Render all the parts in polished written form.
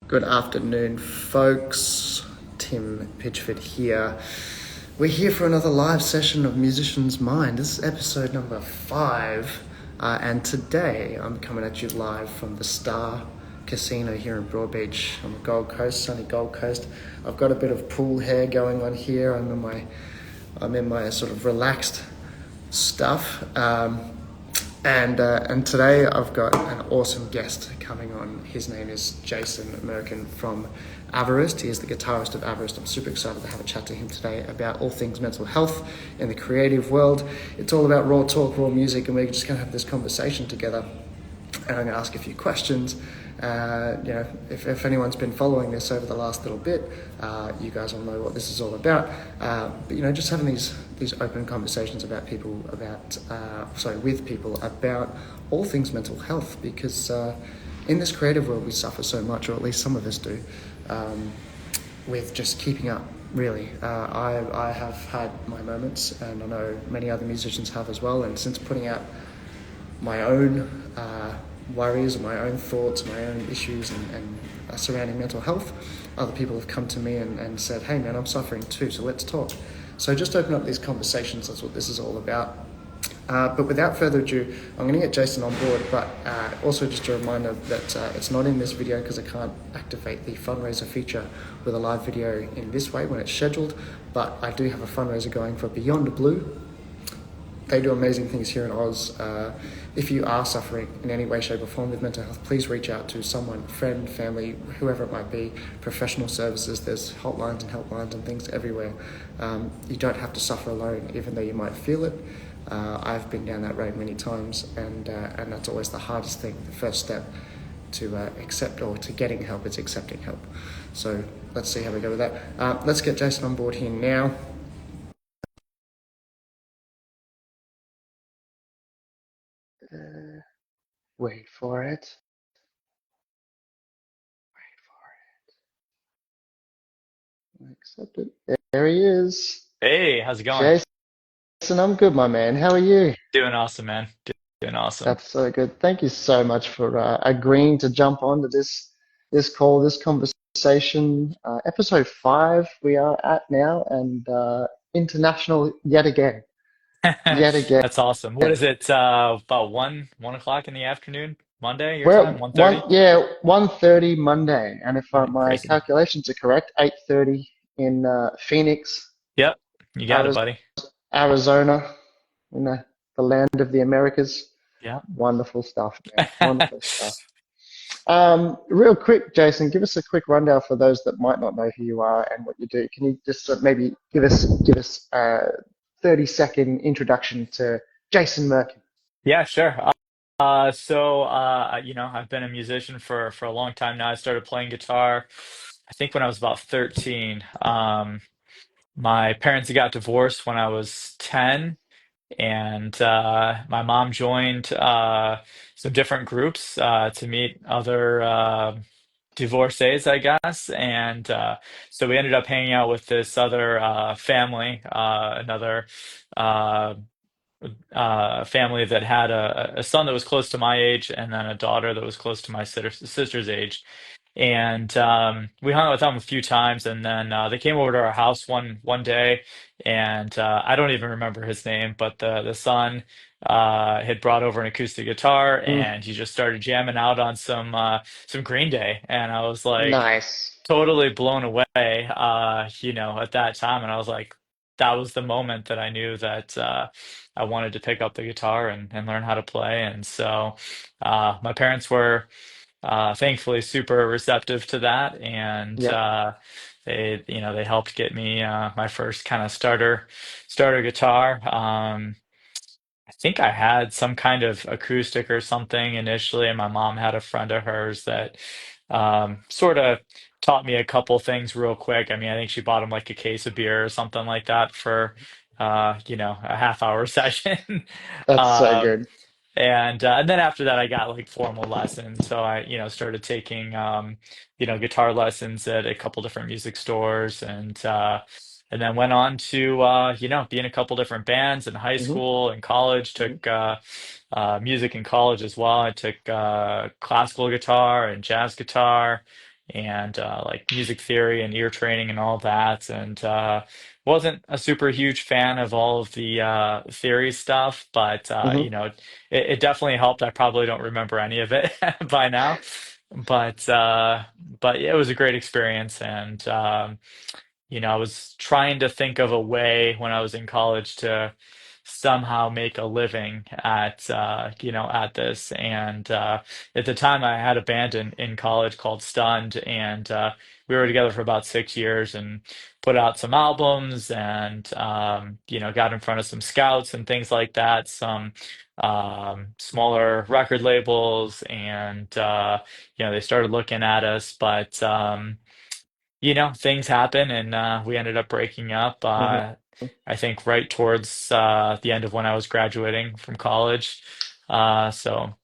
Good afternoon, folks. Tim Pitchford here. We're here for another live session of Musician's Mind. This is episode number 5, and today I'm coming at you live from the Star Casino here in Broadbeach on the Gold Coast, sunny Gold Coast. I've got a bit of pool hair going on here. I'm in my sort of relaxed stuff. And today I've got an awesome guest coming on. His name is Jason Merkin from Guitarist. He is the guitarist of Guitarist. I'm super excited to have a chat to him today about all things mental health in the creative world. It's all about raw talk, raw music, and we're just going to have this conversation together. And I'm going to ask a few questions. If anyone's been following this over the last little bit, you guys all know what this is all about. But just having these open conversations with people about all things mental health, because in this creative world we suffer so much, or at least some of us do, with just keeping up. Really, I have had my moments, and I know many other musicians have as well. And since putting out my own worries, my own thoughts, my own issues and surrounding mental health, other people have come to me and said, hey man, I'm suffering too, so let's talk. So just open up these conversations. That's what this is all about. But without further ado, I'm going to get Jason on board, but also just a reminder that it's not in this video because I can't activate the fundraiser feature with a live video in this way when it's scheduled, but I do have a fundraiser going for Beyond Blue. They do amazing things here in Oz. If you are suffering in any way, shape or form with mental health, please reach out to someone, friend, family, whoever it might be, professional services. There's hotlines and helplines and things everywhere. You don't have to suffer alone, even though you might feel it. I've been down that road many times, and that's always the hardest thing. The first step to accept or to getting help is accepting help. So let's see how we go with that. Let's get Jason on board here now. Wait for it. Accept it. There he is. Hey, how's it going? Jason, I'm good, my man. How are you? Doing awesome, man. Doing awesome. That's so good. Thank you so much for agreeing to jump onto this call, this conversation. Episode 5 we are at now, and international yet again. Yet again. That's awesome. What is it? About one o'clock in the afternoon, Monday, your We're time, at 1:30? 1:30 Monday, and if my Crazy. calculations are correct, 8:30 in Phoenix, Yep, you got it, buddy. Arizona, in the land of the Americas. Yeah. Wonderful stuff, man. Wonderful stuff. Real quick, Jason, give us a quick rundown for those that might not know who you are and what you do. Can you just maybe give us a 30-second introduction to Jason Merkin? Yeah, sure. I've been a musician for a long time now. I started playing guitar, I think when I was about 13. My parents got divorced when I was 10. And my mom joined some different groups to meet other divorcees, I guess. And so we ended up hanging out with this other family, another uh, family that had a son that was close to my age, and then a daughter that was close to my sister's age. And we hung out with them a few times, and then they came over to our house one day, and I don't even remember his name, but the son had brought over an acoustic guitar, Mm, and he just started jamming out on some Green Day, and I was like nice. totally blown away, at that time, and I was like, that was the moment that I knew that I wanted to pick up the guitar and learn how to play, and so my parents were thankfully super receptive to that, and Yep. they helped get me my first kind of starter guitar. I think I had some kind of acoustic or something initially, and my mom had a friend of hers that sort of taught me a couple things real quick. I mean, I think she bought him like a case of beer or something like that for a half hour session. That's so Um, good. and then after that, I got like formal lessons. So I, started taking, guitar lessons at a couple different music stores, and then went on to, be in a couple different bands in high Hmm. school and college. Hmm. Took music in college as well. I took classical guitar and jazz guitar, and like music theory and ear training and all that. And wasn't a super huge fan of all of the theory stuff, but Hmm. it definitely helped. I probably don't remember any of it by now, but yeah, it was a great experience. And I was trying to think of a way when I was in college to somehow make a living at this. And at the time, I had a band in college called Stunned, and we were together for about 6 years and put out some albums and got in front of some scouts and things like that, some smaller record labels, and they started looking at us, but things happen, and we ended up breaking up. Hmm. I think right towards the end of when I was graduating from college. So,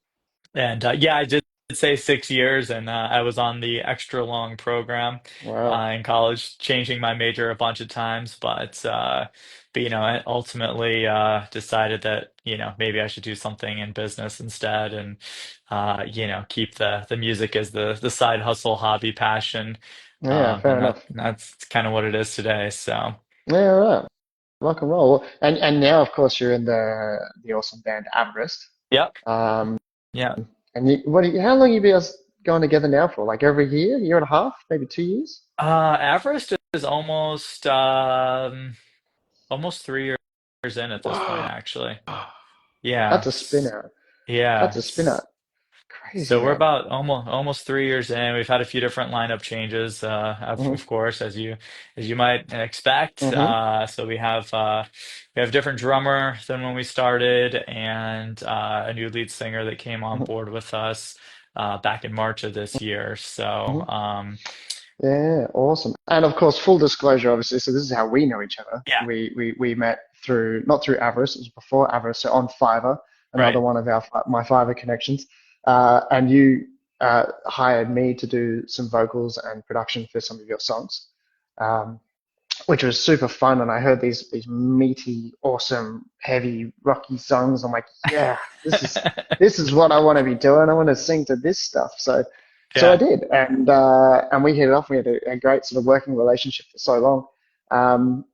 and yeah, I did say 6 years, and I was on the extra long program Wow. in college, changing my major a bunch of times. But I ultimately decided that maybe I should do something in business instead, and keep the music as the side hustle, hobby, passion, Yeah, fair and enough. that's kind of what it is today. So, Yeah, all right. Rock and roll. And now, of course, you're in the awesome band Everest. yep, Um, yeah. and how long you been going together now for? Like every year and a half, maybe 2 years? Everest is almost 3 years in at this point, Wow. actually. Yeah. That's a spinner. Yeah. That's a spinner. Crazy, So we're man. about almost 3 years in. We've had a few different lineup changes, of Hmm. course, as you might expect. Hmm. So we have a different drummer than when we started, and a new lead singer that came on Hmm. board with us back in March of this year. So Hmm. Yeah, awesome. And of course, full disclosure, obviously, so this is how we know each other. yeah, We met through not through Avarice, it was before Avarice, so on Fiverr, another right. one of my Fiverr connections. And you hired me to do some vocals and production for some of your songs. Um, which was super fun. And I heard these meaty, awesome, heavy, rocky songs. I'm like, yeah, this is what I want to be doing. I want to sing to this stuff. So I Yeah. did, and we hit it off. We had a great sort of working relationship for so long. Um,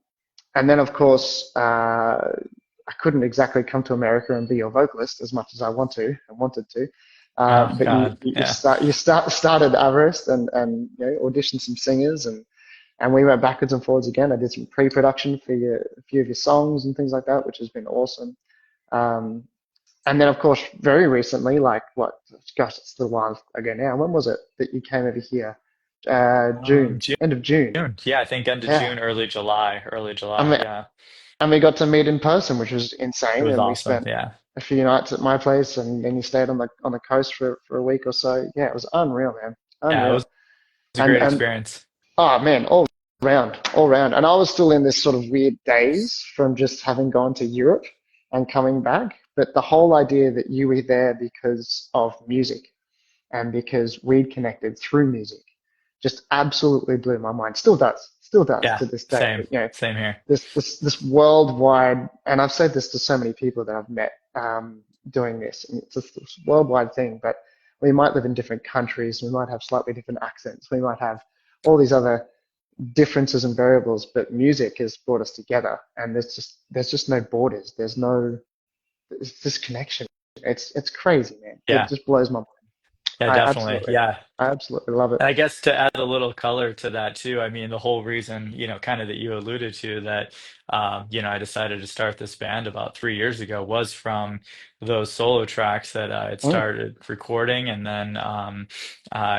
and then, of course, I couldn't exactly come to America and be your vocalist as much as I wanted to. Oh But you God. you Yeah. start you start started Everest and auditioned some singers and we went backwards and forwards again. I did some pre-production for a few of your songs and things like that, which has been awesome. Um, and then, of course, very recently, like what, gosh, it's a little while ago now. When was it that you came over here? June, June. end of June. Yeah, I think end of Yeah. June, early July. Early I July. mean, Yeah. and we got to meet in person, which was It insane. was And we awesome. spent Yeah. a few nights at my place, and then you stayed on the coast for a week or so. Yeah, it was unreal, man, Yeah, it unreal. was a And great and experience. oh man, all round. And I was still in this sort of weird daze from just having gone to Europe and coming back. But the whole idea that you were there because of music and because we'd connected through music just absolutely blew my mind. Still does Yeah, to this day. same. That, Same here. this worldwide, and I've said this to so many people that I've met doing this, and it's just this worldwide thing. But we might live in different countries, we might have slightly different accents, we might have all these other differences and variables, but music has brought us together, and there's just no borders. It's this connection. It's crazy, man. It Yeah. just blows my mind. Yeah, I definitely. absolutely, Yeah. I absolutely love it. And I guess to add a little color to that too, I mean, the whole reason, kind of that you alluded to that, I decided to start this band about 3 years ago was from those solo tracks that I had Mm, started recording. And then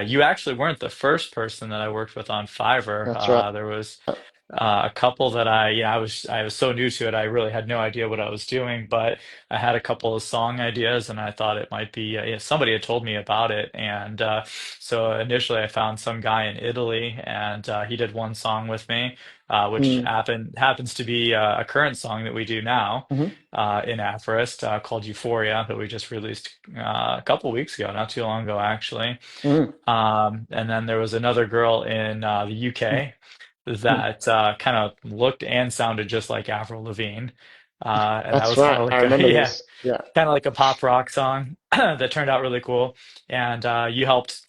you actually weren't the first person that I worked with on Fiverr. that's right. There was a couple that I was so new to it, I really had no idea what I was doing, but I had a couple of song ideas, and I thought it might be somebody had told me about it, and so initially I found some guy in Italy, and he did one song with me, which Mm, happens to be a current song that we do now mm, in Aphorist, called Euphoria, that we just released a couple weeks ago, not too long ago actually. mm, And then there was another girl in the mm, UK mm. that kind of looked and sounded just like Avril Lavigne. And that That's was kind right. of I like a, remember yeah, this. Yeah. kind of like a pop rock song that turned out really cool. And you helped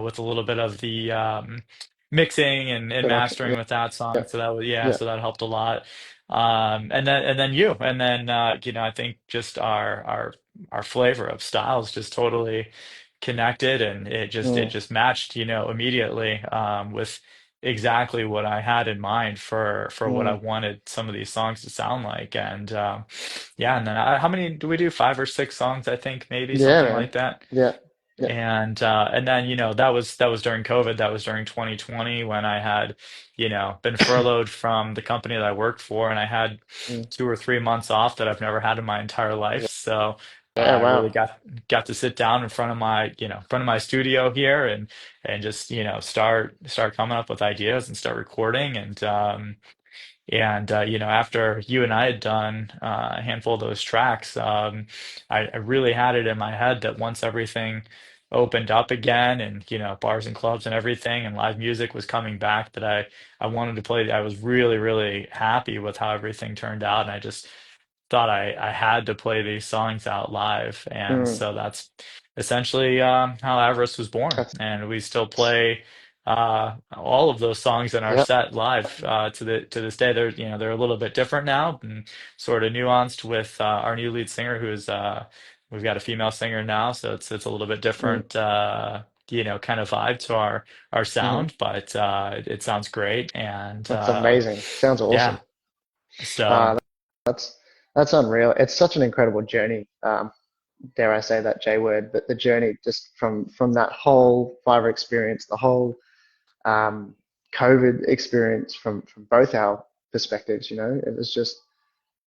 with a little bit of the mixing and Production. mastering Yeah. with that Yeah. song. So that was, yeah, Yeah. so that helped a lot. And then you, and then I think just our flavor of styles just totally connected, and it Mm, just matched, immediately with exactly what I had in mind for what I mm. wanted some of these songs to sound like. And yeah, and then how many do we do? Five or six songs, I think, maybe Yeah, something like man. that. Yeah. Yeah. And then that was during COVID. That was during 2020 when I had been furloughed from the company that I worked for, and I had Mm. 2 or 3 months off that I've never had in my entire life. Yeah. So Yeah. I really Wow. got to sit down in front of my front of my studio here, and just start coming up with ideas and start recording. And after you and I had done a handful of those tracks, I really had it in my head that once everything opened up again, and bars and clubs and everything and live music was coming back, that I wanted to play. I was really, really happy with how everything turned out, and I just thought I had to play these songs out live. And Mm. so that's essentially how Avarice was born. That's, And we still play all of those songs in our yeah. set live to this day. They're a little bit different now, and sort of nuanced with our new lead singer, who's we've got a female singer now, so it's a little bit Mm. different. Kind of vibe to our Hmm. sound, but it sounds great. And That's amazing. Sounds yeah, awesome. so Uh, that's that's unreal. It's such an incredible journey. Dare I say that J word, but the journey just from that whole Fiverr experience, the whole um, COVID experience from both our perspectives. It was just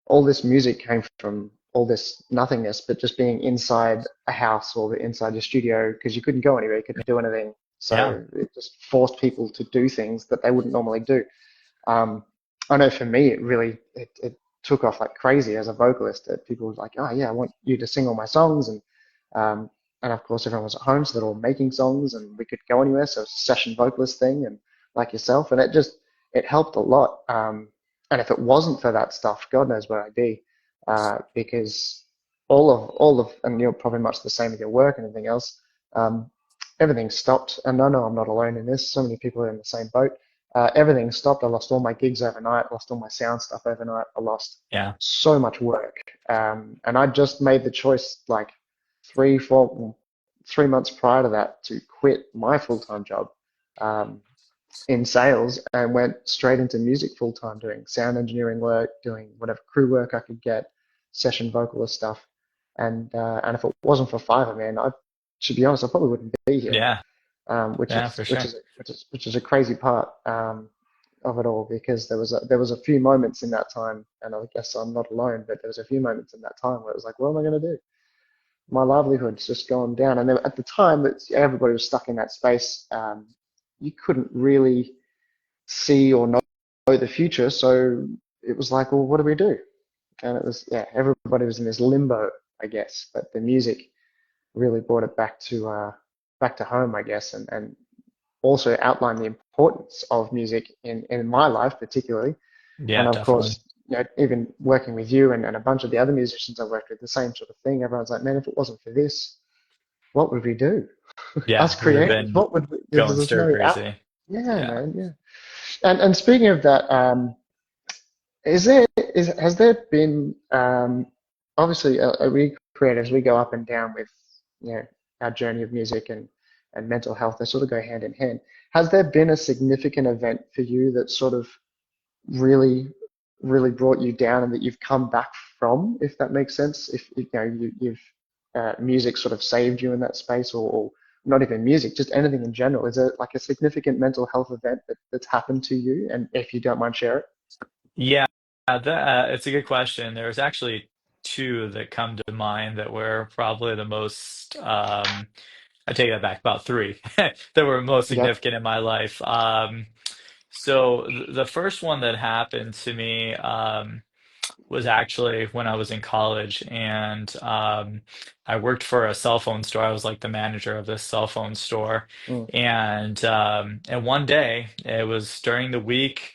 all this music came from all this nothingness, but just being inside a house or inside your studio because you couldn't go anywhere, you couldn't do anything. yeah, So it just forced people to do things that they wouldn't normally do. Um, I know for me, it took off like crazy as a vocalist. That people were like, "Oh yeah, I want you to sing all my songs," um, and of course everyone was at home, so they're all making songs, and we could go anywhere. So it's a session vocalist thing, and like yourself, and it helped a lot. And if it wasn't for that stuff, God knows where I'd be, because and you're probably much the same with your work and everything else. Um, Everything stopped, and I know I'm not alone in this. So many people are in the same boat. Everything stopped. I lost all my gigs overnight, lost all my sound stuff overnight. I lost yeah, so much work. And I just made the choice like 3 months prior to that to quit my full-time job um, in sales and went straight into music full-time, doing sound engineering work, doing whatever crew work I could get, session vocalist stuff. And if it wasn't for Fiverr, man, to be honest, I probably wouldn't be here, yeah, which yeah, is for which sure. is which is a crazy part of it all because there was a few moments in that time, and I guess I'm not alone, but there was a few moments in that time where it was like, what am I going to do? My livelihood's just gone down, and at the time, everybody was stuck in that space. You couldn't really see or know the future, so it was like, well, what do we do? And it was, yeah, everybody was in this limbo, I guess, but the music really brought it back to home, I guess, and also outline the importance of music in my life, particularly. Yeah, And of definitely. course, even working with you and a bunch of the other musicians I worked with, the same sort of thing. Everyone's like, man, if it wasn't for this, what would we do? Yeah, Us we would have creatives, been what would we, going there's stir no out. crazy. Yeah, Yeah. man, yeah. And speaking of that, has there been obviously we creatives we go up and down with our journey of music and mental health. They sort of go hand in hand. Has there been a significant event for you that sort of really really brought you down and that you've come back from, if that makes sense? If you've music sort of saved you in that space, or not even music, just anything in general. Is there like a significant mental health event that's happened to you? And if you don't mind, share it. Yeah, it's a good question. There's actually two that come to mind that were probably the most, I take that back, about three that were most Yep. significant in my life. So the first one that happened to me, was actually when I was in college, and I worked for a cell phone store. I was like the manager of this cell phone store, Mm, and one day it was during the week,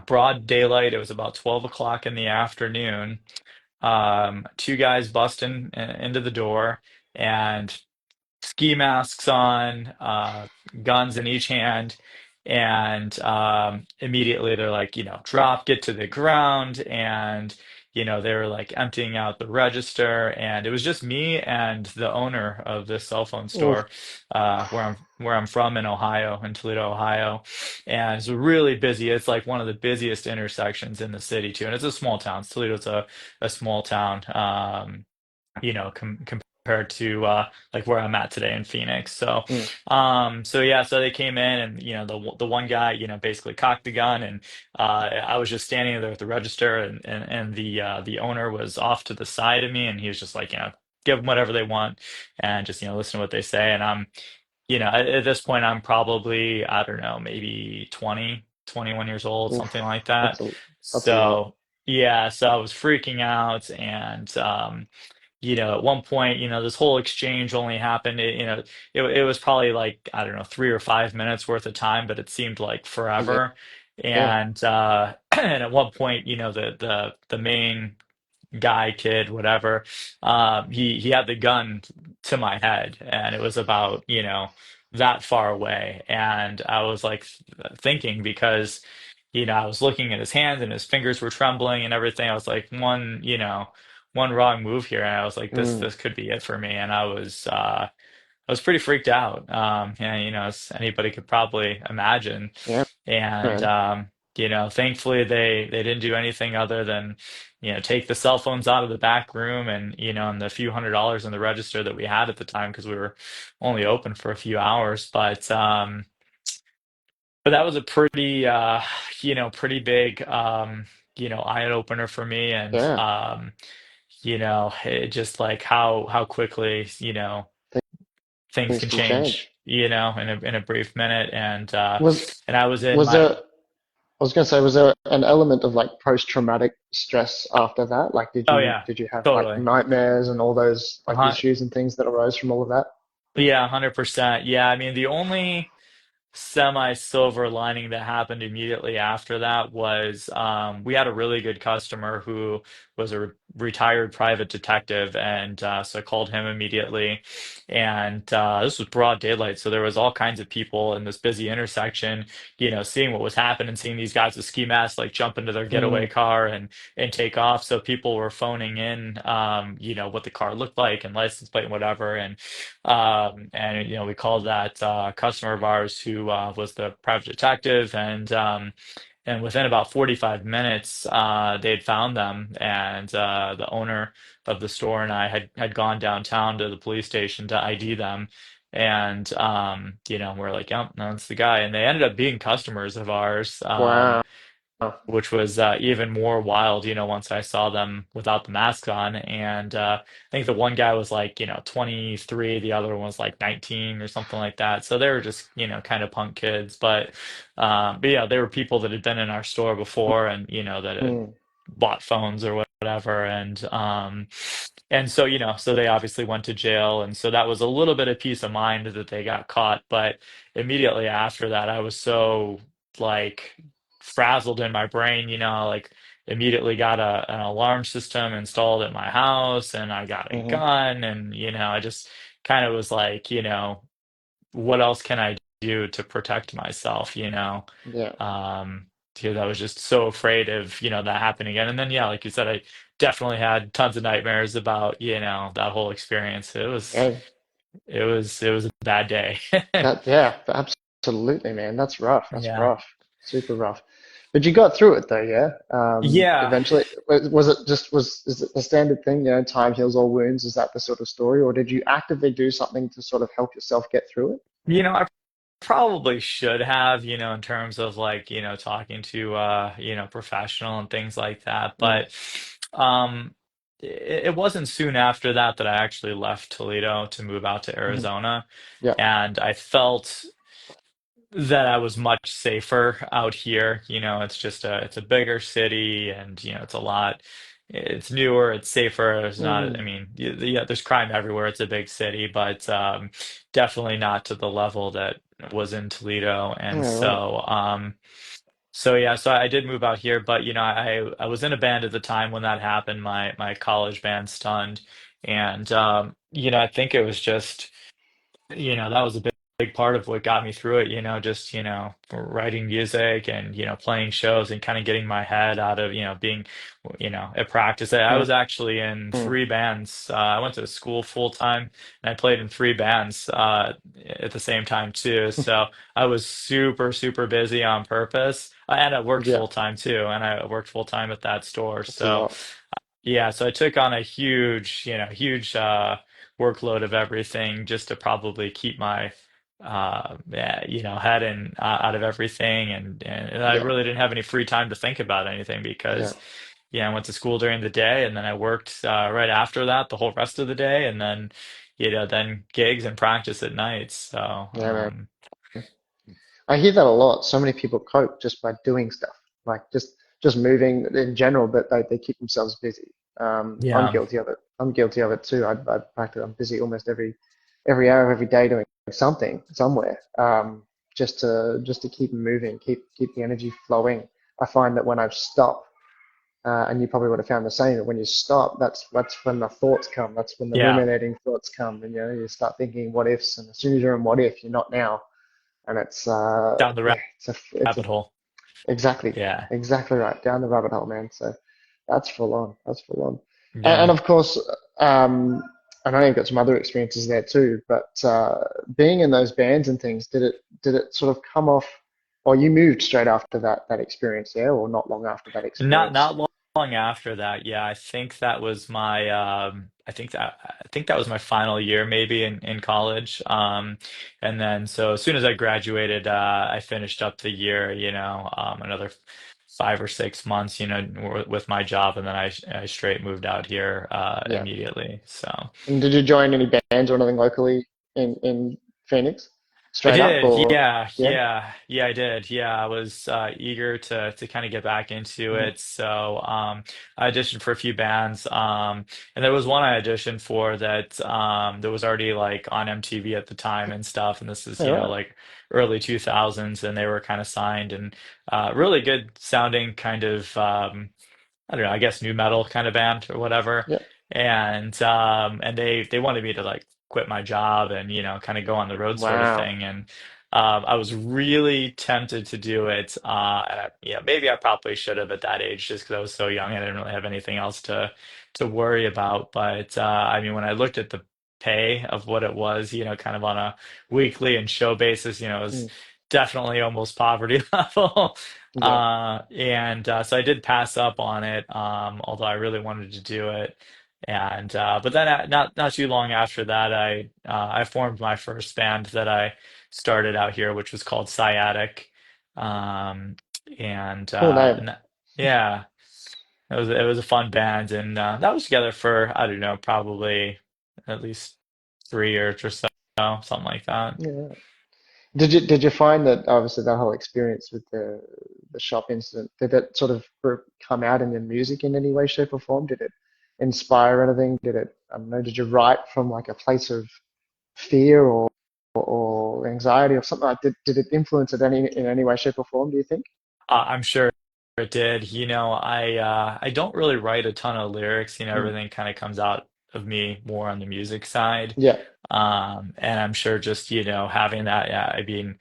broad daylight. It was about 12 o'clock in the afternoon. Two guys busting into the door and ski masks on, guns in each hand, and immediately they're like, drop, get to the ground, and they were like emptying out the register, and it was just me and the owner of this cell phone Oh, store, where I'm from in Ohio, in Toledo, Ohio, and it's really busy. It's like one of the busiest intersections in the city too, and it's a small town. Toledo's a small town. Compared to like where I'm at today in Phoenix. mm, So yeah, so they came in, and the one guy, basically cocked the gun, and I was just standing there at the register, and the owner was off to the side of me, and he was just like, give them whatever they want, and just listen to what they say, and at this point I'm probably, I don't know, maybe 20, 21 years old, something oof, like that. that's a lot. So yeah, so I was freaking out, and at one point, this whole exchange only happened, it was probably like, I don't know, 3 or 5 minutes worth of time, but it seemed like Yeah, forever. yeah. And and at one point, the main guy, kid, whatever, he had the gun to my head, and it was about, that far away. And I was like thinking, because I was looking at his hands, and his fingers were trembling and everything. I was like, one wrong move here, and I was like, this Mm, this could be it for me. And I was pretty freaked out. And as anybody could probably imagine. yeah, And man. thankfully they didn't do anything other than, take the cell phones out of the back room, and the few $100s in the register that we had at the time, because we were only open for a few hours. But that was a pretty big, eye opener for me. And Yeah, it just like how quickly, things things can can change, change. in a brief minute. Was And I was in was my there? I was going to say, was there an element of like post-traumatic stress after that? Like, did Oh you yeah, did you have like totally. nightmares and all those like Uh-huh. issues and things that arose from all of that? Yeah, 100%. Yeah, I mean, the only semi-silver lining that happened immediately after that was, we had a really good customer who was a retired private detective, and so I called him immediately. And this was broad daylight, so there was all kinds of people in this busy intersection, seeing what was happening, seeing these guys with ski masks like jump into their getaway Mm, car and take off. So people were phoning in, what the car looked like and license plate and whatever. And we called that customer of ours, who was the private detective. And within about 45 minutes, they'd found them, and the owner of the store and I had gone downtown to the police station to ID them. And we're like, yep, no, that's the guy. And they ended up being customers of ours. wow. Which was even more wild, once I saw them without the mask on. And I think the one guy was like, 23, the other one was like 19 or something like that. So they were just, kind of punk kids. But yeah, they were people that had been in our store before, and, that had Mm, bought phones or whatever. And so, so they obviously went to jail. And so that was a little bit of peace of mind that they got caught. But immediately after that, I was so like frazzled in my brain, like immediately got an alarm system installed at my house, and I got a hmm gun. And I just kind of was like, what else can I do to protect myself, Yeah, because I was just so afraid of, that happening again. And then, yeah, like you said, I definitely had tons of nightmares about, that whole experience. It was yeah. it was it was a bad day. Yeah, absolutely, man. That's rough. That's Yeah. rough. Super rough. But you got through it though, yeah. Yeah. Eventually, was it just was is it the standard thing, time heals all wounds? Is that the sort of story, or did you actively do something to sort of help yourself get through it? I probably should have, in terms of like, talking to professional and things like that. Mm, But um it wasn't soon after that that I actually left Toledo to move out to hmm Arizona. Yeah. And I felt that I was much safer out here. It's a bigger city, and it's newer, it's safer. It's not, I Mm, mean, yeah, there's crime everywhere. It's a big city, but definitely not to the level that was in Toledo. And yeah, right. so yeah, so I did move out here, but I was in a band at the time when that happened, my college band Stunned. And I think it was just that was a big part of what got me through it, just, writing music and, playing shows and kind of getting my head out of, being, at practice. I Mm, was actually in mm, three bands. I went to school full time and I played in three bands at the same time too. So I was super, super busy on purpose. And I worked yeah, full time too. And I worked full time at that store. that's a So lot. yeah, so I took on a huge workload of everything just to probably keep my yeah, head and out of everything, and I Yeah, really didn't have any free time to think about anything yeah, because I went to school during the day and then I worked right after that the whole rest of the day, and then then gigs and practice at night. So yeah, man. I hear that a lot. So many people cope just by doing stuff, like just moving in general, but they keep themselves busy. I'm yeah, guilty of it. I'm guilty of it too. I practice. I'm busy almost every hour of every day doing something somewhere, just to keep moving, keep the energy flowing. I find that when I stop, and you probably would have found the same, that when you stop, that's when the thoughts come. That's when the yeah, ruminating thoughts come, and you start thinking what ifs, and as soon as you're in what if, you're not now, and it's down the yeah, it's a rabbit hole. exactly Yeah, exactly right, down the rabbit hole, man. So that's full on. That's full on. And yeah. of course, um, I know you've got some other experiences there too, but being in those bands and things, did it sort of come off, or you moved straight after that experience there, or not long after that Not experience? long after that. Yeah, I think that was my I think that was my final year maybe in college. And then so as soon as I graduated, I finished up the year, another 5 or 6 months, with my job, and then I straight moved out here Yeah. immediately. So And did you join any bands or anything locally in Phoenix? I Straight up, did, or yeah, yeah? I did. Yeah, I was eager to kind of get back into Mhm. it. So I auditioned for a few bands, and there was one I auditioned for that was already like on MTV at the time and stuff. And this is All right. like early 2000s, and they were kind of signed and really good sounding kind of. I don't know, I guess new metal kind of band or whatever. Yeah. And they wanted me to like quit my job and kind of go on the road sort of Wow. thing. And I was really tempted to do it. And maybe I probably should have at that age just because I was so young and I didn't really have anything else to worry about. But I mean, when I looked at the pay of what it was, kind of on a weekly and show basis, it was Mm. definitely almost poverty level. Yeah. And so I did pass up on it, although I really wanted to do it. And but then not too long after that, I formed my first band that I started out here, which was called Sciatic. Um, Cool name. and yeah, it was a fun band, and that was together for I don't know, probably at least 3 years or so, something like that. Yeah. Did you find that obviously that whole experience with the shop incident, did that sort of come out in your music in any way, shape, or form? Did it inspire anything? Did it, I don't know, did you write from like a place of fear or anxiety or something like did it influence it in any way, shape, or form, do you think? I'm sure it did. I don't really write a ton of lyrics. Mm. Everything kind of comes out of me more on the music side. Yeah. And I'm sure just, having that, yeah, I mean,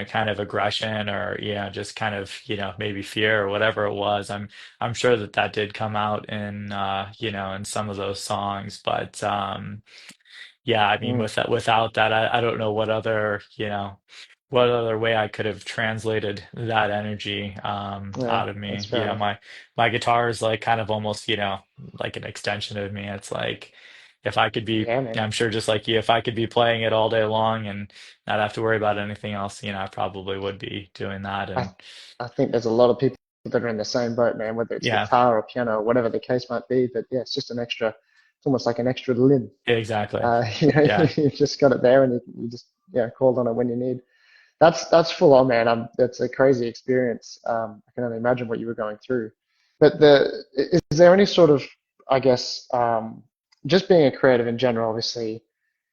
kind of aggression or, just kind of, maybe fear or whatever it was. I'm sure that did come out in some of those songs. But yeah, I mean, Mm. without that, I don't know what other way I could have translated that energy Yeah, out of that's me. fair enough. My guitar is like kind of almost, like an extension of me. It's like if I could be, Yeah, man. I'm sure just like you, if I could be playing it all day long and not have to worry about anything else, I probably would be doing that. I And I think there's a lot of people that are in the same boat, man, whether it's yeah, guitar or piano or whatever the case might be. But yeah, it's just an extra, it's almost like an extra limb. exactly. Yeah. You just got it there, and you just called on it when you need. That's full on, man. That's a crazy experience. I can only imagine what you were going through. But is there any sort of, I guess, just being a creative in general, obviously,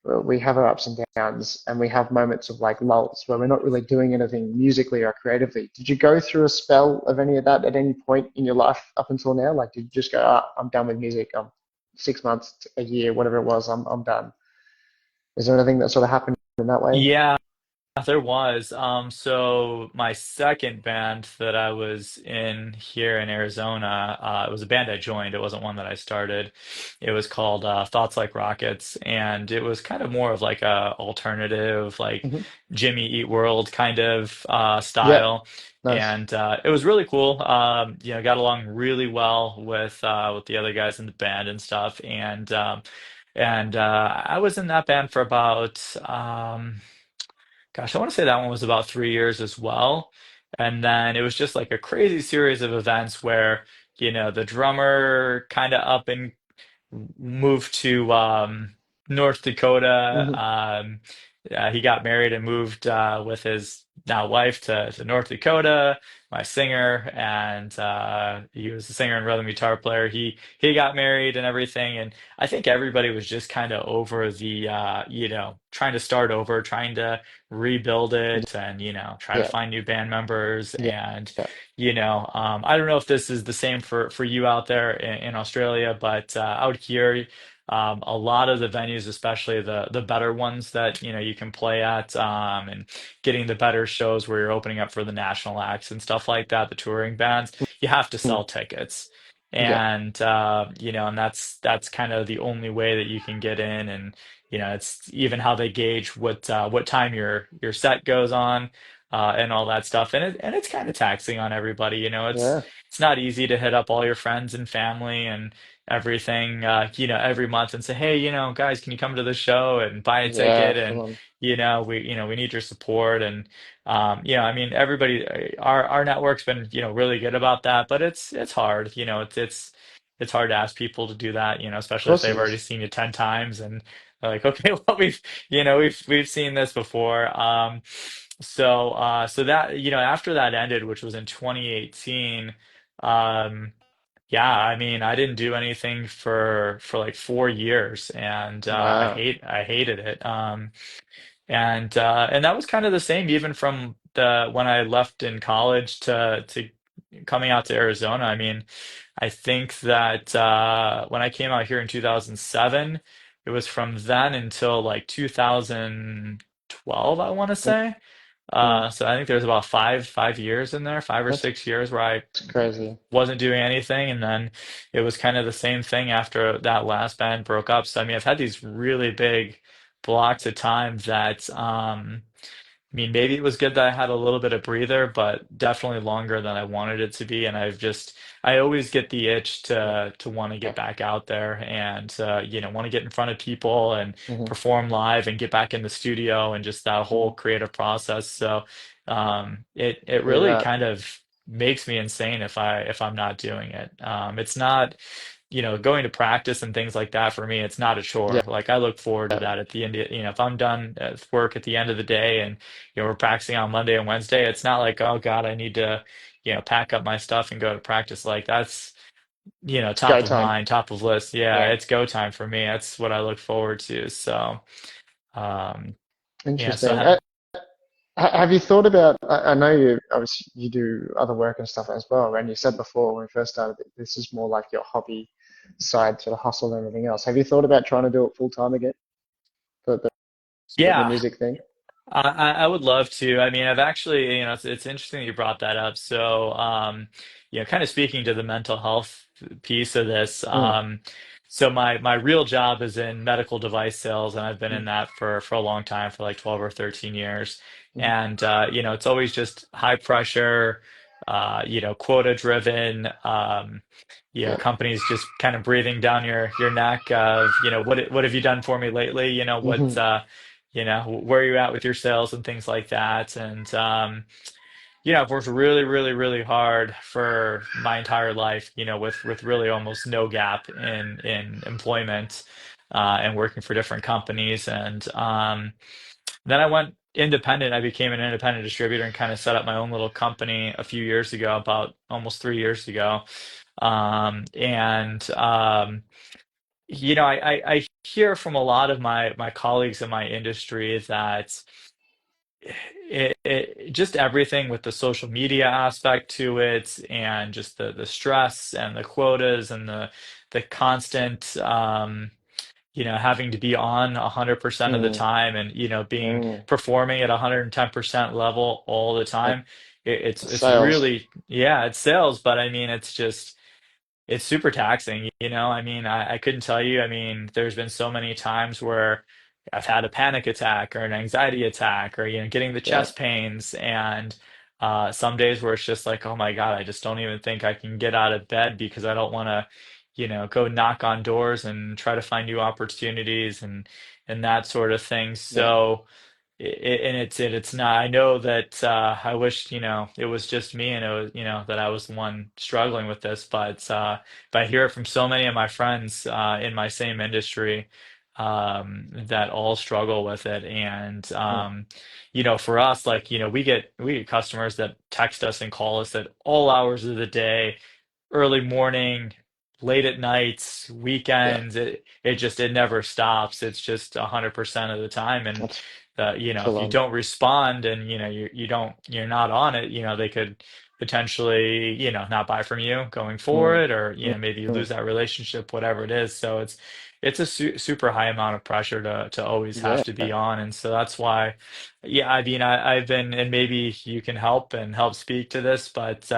we have our ups and downs, and we have moments of like lulls where we're not really doing anything musically or creatively. Did you go through a spell of any of that at any point in your life up until now? Like, did you just go, I'm done with music. I'm 6 months, a year, whatever it was, I'm done. Is there anything that sort of happened in that way? Yeah, there was. So my second band that I was in here in Arizona, it was a band I joined. It wasn't one that I started. It was called Thoughts Like Rockets, and it was kind of more of like a alternative, like Hmm. Jimmy Eat World kind of Yeah, style. nice. And it was really cool. Got along really well with the other guys in the band and stuff. And I was in that band for about gosh, I want to say that one was about 3 years as well. And then it was just like a crazy series of events where, the drummer kind of up and moved to North Dakota. Hmm. He got married and moved with his now wife to North Dakota. My singer, and he was a singer and rhythm guitar player. He got married and everything, and I think everybody was just kind of over the trying to start over, trying to rebuild it, and try to Yeah, find new band members. yeah, And yeah. I don't know if this is the same for you out there in Australia, but out here, a lot of the venues, especially the better ones that you can play at, and getting the better shows where you're opening up for the national acts and stuff like that, the touring bands, you have to Mm. sell tickets. Yeah, And that's kind of the only way that you can get in, and it's even how they gauge what time your set goes on, and all that stuff. And it's kind of taxing on everybody. yeah, It's not easy to hit up all your friends and family and everything, every month and say, hey, guys, can you come to the show and buy a yeah, ticket? full And on. we need your support. And I mean, everybody, our network's been really good about that, but it's hard. It's hard to ask people to do that, Of especially if course they've it already is. seen you 10 times and they're like, okay, well, we've seen this before. So that, after that ended, which was in 2018, um, yeah, I mean, I didn't do anything for like 4 years, and Wow. I hated it. And that was kind of the same even from the when I left in college to coming out to Arizona. I mean, I think that when I came out here in 2007, it was from then until like 2012, I want to say. Mm. So I think there's about five years in there, 5 or 6 years where I That's crazy. wasn't doing anything, and then it was kind of the same thing after that last band broke up. So I mean, I've had these really big blocks of time that I mean, maybe it was good that I had a little bit of breather, but definitely longer than I wanted it to be. And I always get the itch Yeah. to want to get back out there and, want to get in front of people and Hmm. perform live and get back in the studio and just that whole Hmm. creative process. So, it Hear really that. kind of makes me insane if I'm not doing it. It's not going to practice and things like that for me, it's not a Yeah. chore. Like I look forward to that at the end, if I'm done at work at the end of the day and we're practicing on Monday and Wednesday, it's not like, oh God, I need to, pack up my stuff and go to practice. Like that's, It's go top of time. mind, top of list. Yeah, Yeah. it's go time for me. That's what I look forward to. So, um, yeah, so Interesting. Have you thought about? I know you obviously you do other work and stuff as well, and you said before when we first started that this is more like your hobby side to the hustle and everything else. Have you thought about trying to do it full time again, the yeah, music thing? I would love to. I mean, I've actually, it's interesting that you brought that up. So, kind of speaking to the mental health piece of this. Mm, So my real job is in medical device sales, and I've been in mm, that for a long time, for like 12 or 13 years. mm. And it's always just high pressure, quota driven. Yeah. Companies just kind of breathing down your neck of, what have you done for me lately? Hmm. Where are you at with your sales and things like that. And I've worked really, really, really hard for my entire life, with really almost no gap in employment, and working for different companies. And then I went independent. I became an independent distributor and kind of set up my own little company a few years ago, about almost 3 years ago. And I hear from a lot of my colleagues in my industry that just everything with the social media aspect to it, and just the stress and the quotas and the constant having to be on 100% of the Mm, time, and, being mm. performing at 110% level all the Like time. It's sales. really, yeah, it's sales, but I mean, it's super taxing, I mean, I couldn't tell you. I mean, there's been so many times where I've had a panic attack or an anxiety attack, or, getting the Yeah, chest pains. And some days where it's just like, oh my God, I just don't even think I can get out of bed, because I don't want to, go knock on doors and try to find new opportunities, and that sort of thing. yeah, So, and it's not. I know that I wish, it was just me, and it was, that I was the one struggling with this. But I hear it from so many of my friends in my same industry, that all struggle with it. And mm, for us, like, we get customers that text us and call us at all hours of the day, early morning, late at nights, yeah. weekends. It never stops. It's just 100% of the time. And That's if full you on. don't respond, and you're not on it, they could potentially, not buy from you going Mm, forward, or mm, maybe you mm. lose that relationship, whatever it is. So it's a super high amount of pressure to always have Yeah, to be on. And so that's why, yeah, I mean, I've been, and maybe you can help speak to this, but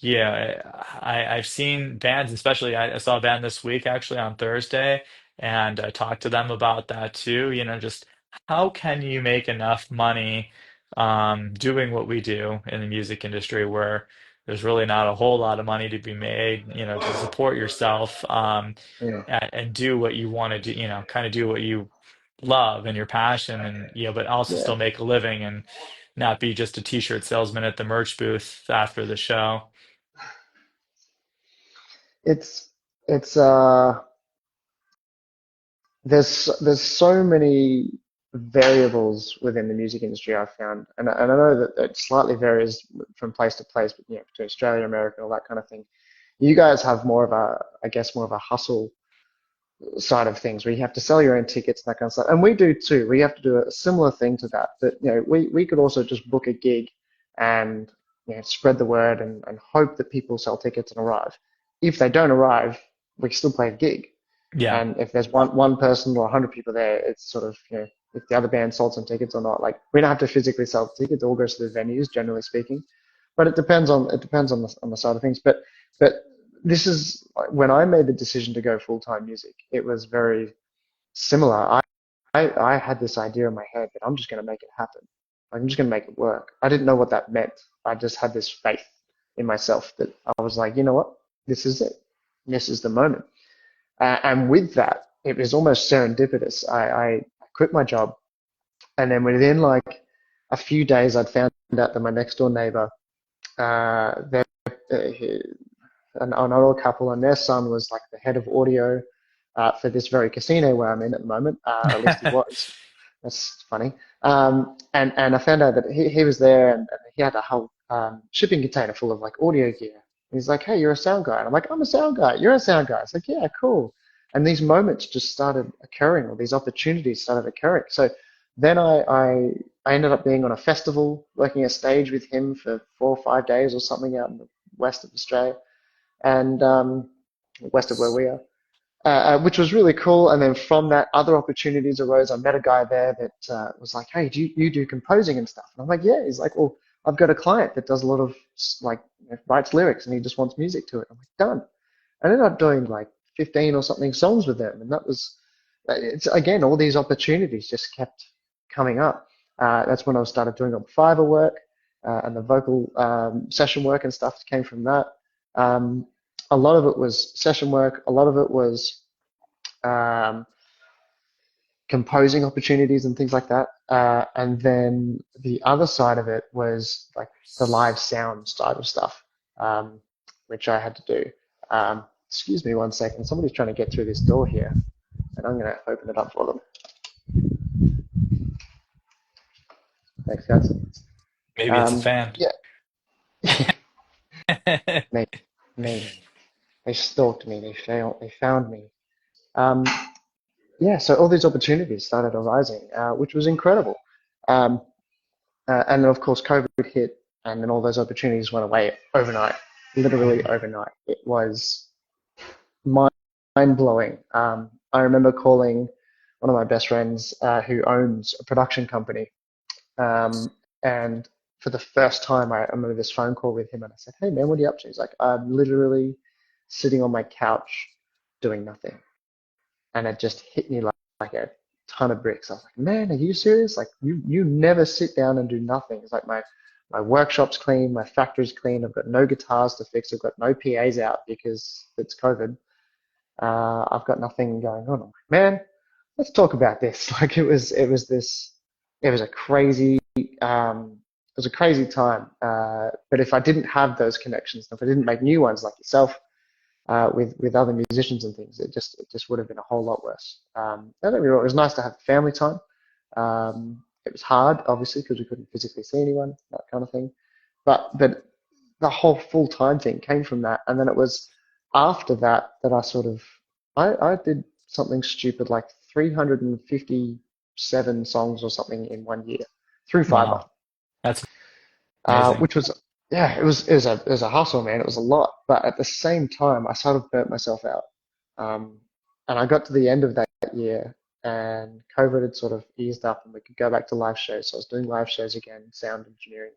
yeah, I've seen bands, especially I saw a band this week actually on Thursday, and I talked to them about that too. Just how can you make enough money doing what we do in the music industry, where there's really not a whole lot of money to be made, to support yourself, yeah, and do what you want to do, kind of do what you love and your passion, and but also yeah. still make a living, and not be just a t-shirt salesman at the merch booth after the show. It's it's there's so many variables within the music industry I've found, and I know that it slightly varies from place to place, but between Australia, America, all that kind of thing. You guys have more of a, I guess, more of a hustle side of things where you have to sell your own tickets and that kind of stuff. And we do too. We have to do a similar thing to that. But we could also just book a gig and spread the word and hope that people sell tickets and arrive. If they don't arrive, we still play a gig. Yeah. And if there's one person or 100 people there, it's sort of, if the other band sold some tickets or not. Like we don't have to physically sell the tickets; it all goes to the venues, generally speaking. But it depends on the side of things. But this is when I made the decision to go full-time music. It was very similar. I had this idea in my head that I'm just going to make it happen. I'm just going to make it work. I didn't know what that meant. I just had this faith in myself that I was like, you know what? This is it. This is the moment. And with that, it was almost serendipitous. I quit my job, and then within like a few days, I'd found out that my next door neighbor, they're an old couple, and their son was like the head of audio for this very casino where I'm in at the moment. At least he was. That's funny. And I found out that he was there, and he had a whole shipping container full of like audio gear. And he's like, "Hey, you're a sound guy." And I'm like, "I'm a sound guy. You're a sound guy." It's like, "Yeah, cool." And these moments just started occurring, or these opportunities started occurring. So then I ended up being on a festival, working a stage with him for 4 or 5 days or something out in the west of Australia, and west of where we are, which was really cool. And then from that, other opportunities arose. I met a guy there that was like, "Hey, do you do composing and stuff?" And I'm like, "Yeah." He's like, "Well, I've got a client that does a lot of like writes lyrics, and he just wants music to it." I'm like, "Done." I ended up doing like 15 or something songs with them, and that was it's again all these opportunities just kept coming up. That's when I started doing all the Fiverr work, and the vocal session work and stuff came from that. Um, a lot of it was session work. A lot of it was um, composing opportunities and things like that. And then the other side of it was like the live sound side of stuff, which I had to do. Excuse me 1 second. Somebody's trying to get through this door here, and I'm going to open it up for them. Thanks, guys. Maybe it's a Um, fan. yeah, maybe, maybe they stalked me. They found me. Um, yeah, so all these opportunities started arising, which was incredible. Um, and then, of course, COVID hit, and then all those opportunities went away overnight, literally Mhm. overnight. It was mind blowing. I remember calling one of my best friends who owns a production company. And for the first time, I remember this phone call with him, and I said, "Hey man, what are you up to?" He's like, "I'm literally sitting on my couch doing nothing." And it just hit me like a ton of bricks. I was like, "Man, are you serious? Like you never sit down and do nothing." It's like my workshop's clean, my factory's clean. I've got no guitars to fix. I've got no PAs out because it's COVID. I've got nothing going on. I'm like, "Man, let's talk about this." Like it was a crazy it was a crazy time. But if I didn't have those connections, if I didn't make new ones like yourself, with other musicians and things, it just would have been a whole lot worse. Don't get me wrong, it was nice to have family time. It was hard, obviously, because we couldn't physically see anyone, that kind of thing. But the whole full time thing came from that, and then it was after that that I did something stupid like 357 songs or something in 1 year through Fiverr, Wow, that's amazing. which was yeah, it was a hustle, man. It was a lot, but at the same time, I sort of burnt myself out. Um, and I got to the end of that year, and COVID had sort of eased up, and we could go back to live shows. So I was doing live shows again, sound engineering.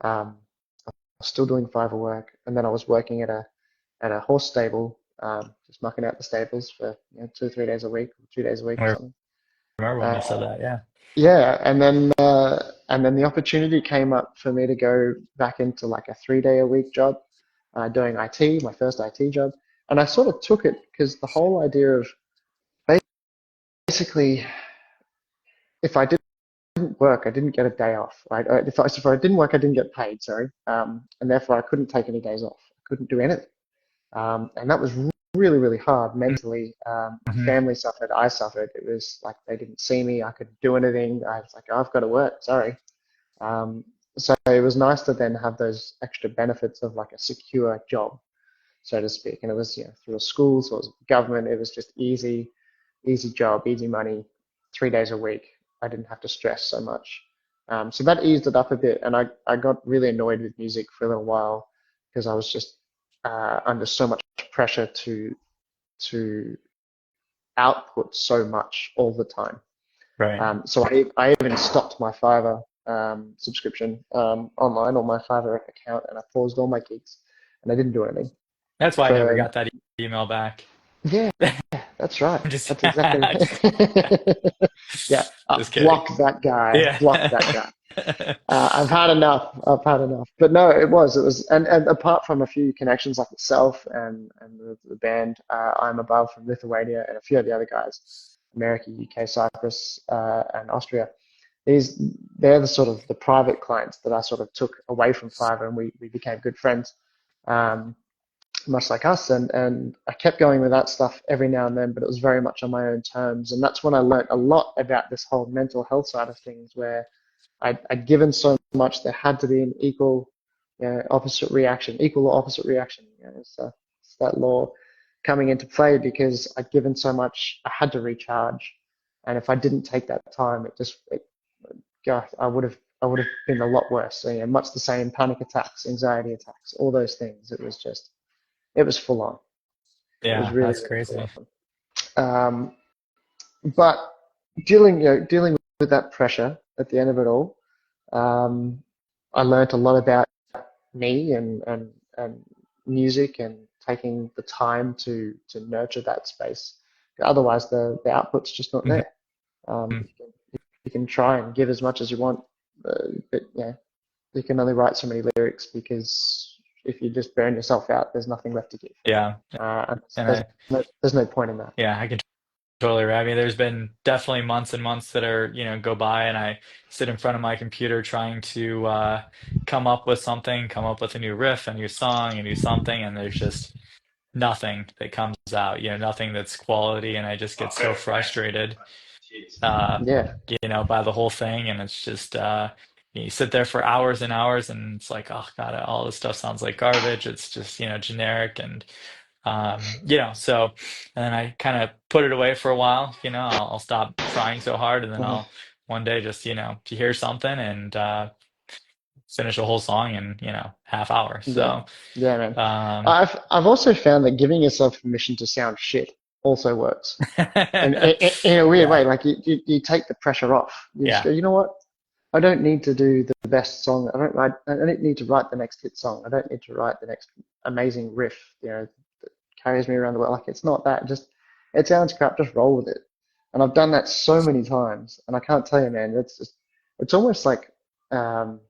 Um, I was still doing Fiverr work, and then I was working at a horse stable, just mucking out the stables for 2 or 3 days a week, 2 days a week or I something. remember when Uh, you said that. Yeah. yeah, and then the opportunity came up for me to go back into like a 3 day a week job, doing IT, my first IT job, and I sort of took it because the whole idea of basically, if I didn't work, I didn't get a day off, right? If I didn't work, I didn't get paid, sorry, and therefore I couldn't take any days off. I couldn't do anything, and that was really, really hard mentally. My Mm-hmm. family suffered, I suffered. It was like they didn't see me, I couldn't do anything. I was like, "Oh, I've got to work, sorry." Um, so it was nice to then have those extra benefits of like a secure job, so to speak. And it was, through a school, so it was government. It was just easy, easy job, easy money, 3 days a week. I didn't have to stress so much. So that eased it up a bit. And I got really annoyed with music for a little while because I was just under so much pressure to output so much all the time. Right. So I even stopped my Fiverr subscription online on my Fiverr account, and I paused all my gigs, and I didn't do anything That's why I never for got that email back. yeah, that's right. I'm just, That's exactly yeah. just kidding. Block that guy. Block that Yeah. guy. I've had enough. I've had enough. But no, it was, and apart from a few connections like myself and the band I'm Above from Lithuania and a few of the other guys, America, UK, Cyprus, and Austria. These they're the sort of the private clients that I sort of took away from Fiverr, and we became good friends, um, much like us. And I kept going with that stuff every now and then, but it was very much on my own terms. And that's when I learned a lot about this whole mental health side of things, where I'd given so much, there had to be an equal, opposite reaction, equal or opposite reaction. It's that law coming into play because I'd given so much, I had to recharge, and if I didn't take that time, God, I would have been a lot worse. So, much the same panic attacks, anxiety attacks, all those things. It was full on. It was Yeah, really, that's really full crazy. on. But dealing with that pressure at the end of it all, um, I learned a lot about me and music and taking the time to nurture that space. Otherwise, the output's just not Mhm. there. You can try and give as much as you want, but you can only write so many lyrics because if you just burn yourself out, there's nothing left to give. Yeah. And And there's I, there's no point in that. yeah, I can totally right. I mean, there's been definitely months and months that are, go by and I sit in front of my computer trying to come up with something, come up with a new riff, a new song, a new something, and there's just nothing that comes out, nothing that's quality, and I just get so frustrated, uh, Yeah, by the whole thing, and it's just you sit there for hours and hours, and it's like, oh God, all this stuff sounds like garbage. It's just, generic, and so, and then I kind of put it away for a while. I'll stop trying so hard, and then mhm, I'll one day just, to hear something and finish a whole song in, half hour. yeah, So, yeah, man. um, I've also found that giving yourself permission to sound shit also works. And in a weird Yeah. way, like you take the pressure off. You just Yeah. go, you know what? I don't need to do the best song. I don't need to write the next hit song. I don't need to write the next amazing riff, that carries me around the world. Like it's not that. Just it sounds crap. Just roll with it. And I've done that so many times, and I can't tell you, man. It's almost like um,